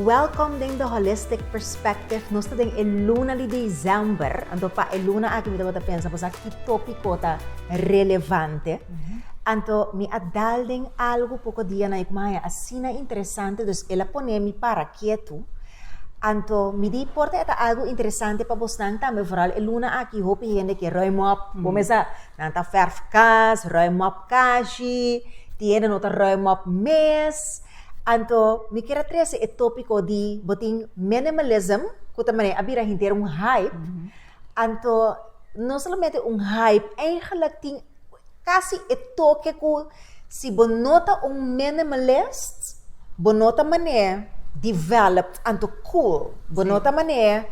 welcome din the holistic perspective. Nós temos a luna de dezembro, então para a luna aqui me dá pensa, pois aqui tópico tá relevante. Então me adalden algo pouco dia na ikmaya, assim é interessante, dus ela põe me para ketu. Então me di porta é algo interessante para você também, vooral a luna aqui hopi gente que ruim up, começa nanta verf kas, ruim up kashi, tiene nota ruim up mes. Então, me quero trazer o tópico de botin minimalism, que também abira inteiro hype. Então, não somente hype, eigenlijk tem quase o toque que se bonota minimalist, bonota maneira developed, então cool, bonota maneira,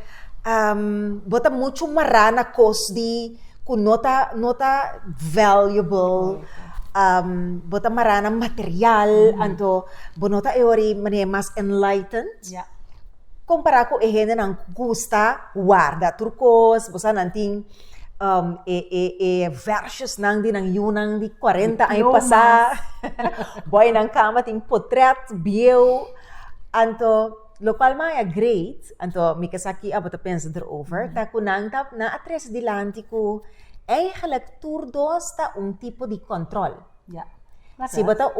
bota muito marana coisa de que nota valuable. Bota marana material, anto bonota eori mane mas enlightened. Comparar com gente nang gusta, warda, turcos, bosa nanting versos nang di nang yunang di 40 ay pasa. Boy nang kama ting portrait, bio, anto local maya great, anto mikasaki abot pensa erover, ta kunang tap na atres dilanti ko. Eigenlijk toerdoos ta tipo di control. Si bata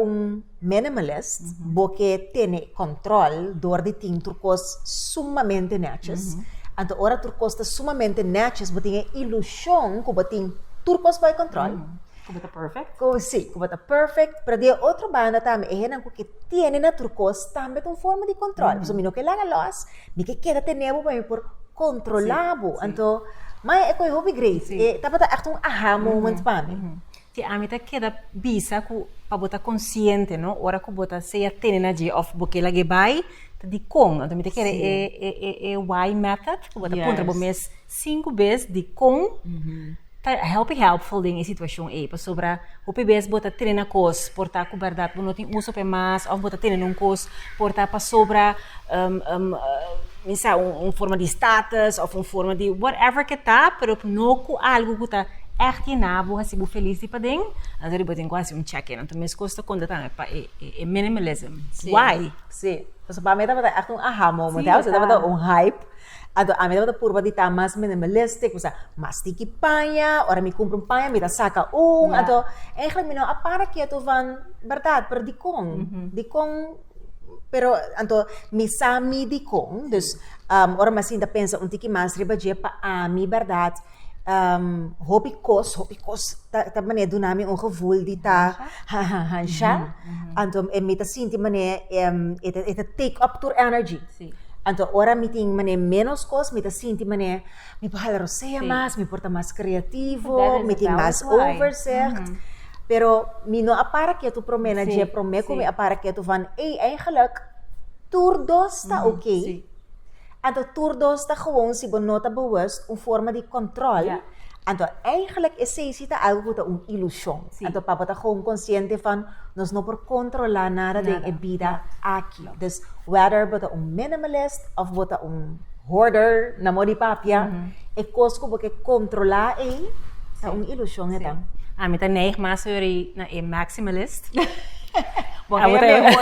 minimalist, porque tiene control door di ting turcos sumamente netjes. Anto ora turcos ta sumamente netjes, bating ilusyon ko bating turcos by control. Ko bata perfect? Ko bata perfect, pero di outro banda tame ehenan ko que tiene na turcos tambe tong forma di control. So mino kailangan los, mi que queda tenebo pa por controlabo. Anto mas é coisa hobby great. É tá para echt aha moment para mim. Ti amita queda bisa ku para botar consciente, no? Ora ku botar se atene na dia of bokela gebai di kong. Então me te quer é why method ku botar contra bo mes 5 vezes di kong. Tá helpful ding situação é para sobra hopi vezes botar tene na cos portar ku verdade bo não tem uso pe mas of botar tene num cos portar para sobra forma de status of forma de whatever que tá, pero não com algo que tá echt nabo, assim, bu feliz de pading, então ele botem quase check-in, então me custa conta tá para minimalism. Why? Sim. Então para mim tá echt aha moment, tá? Você tá hype. Então a mim tá purba de tá mais minimalistic, você mastiki panha, ora me compro panha, me tá saca então eigenlijk me não apara que eu van verdade, per di kong pero anto misami di kong dus ora mas ainda pensa tiki mas riba je pa ami verdade hopi kos ta mane do nami gevoel di ta hansha anto mita sinti mane it take up to energy anto ora meeting mane menos kos mita sinti mane mi pahal rosea mas mi porta mas creativo meeting mas overzicht. Pero mino apara que tu promena je promeco me apara que tu van eigenlijk toerdos ta oké. Anto toerdos ta gewoon si bonota bewust forma de controle. Anto eigenlijk essentie ta algo ta ilusyon. Anto papata gewoon consciente van nos no por controlar nada de vida aqui. Dus whether bota minimalist of bota hoarder na mo di papia, e kosko porque controlar ta ilusyon eta. A mim neig mas na maximalist. Bom, hoarder.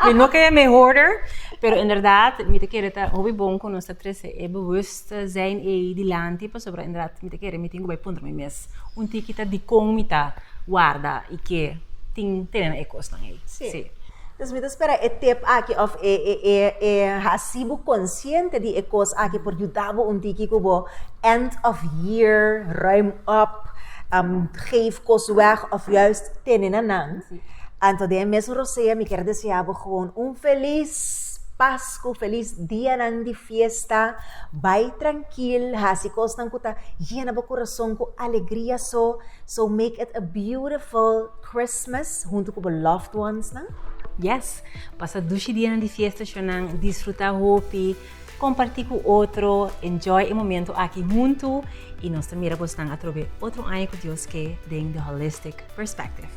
Eu nunca é hoarder, pero inderdaad, me te quer tá hobby bom com nós três é bewust zijn de lante para sobre inderdaad me te quer me tenho vai pôr mes tiki tá de com me tá warda e que tem na kosnan aí. Sim. Dus me espera tip aqui of hasi consciente de ekos aqui por ajudar tiki kubo end of year ruim up. Geef kos weg of juist tenenanang. Anto de mes rosea me quero desejar gewoon feliz Pasco, feliz dia nang de fiesta, vai tranquil, hasi kos nang kuta, llena bo coração com alegria so make it a beautiful Christmas junto com loved ones nang. Yes, passa 2 dias de fiesta chonang, disfrutar hopi, compartilhar com outro, enjoy o momento aqui junto e nós também vamos a trocar outro ano com Deus que tem the holistic perspective.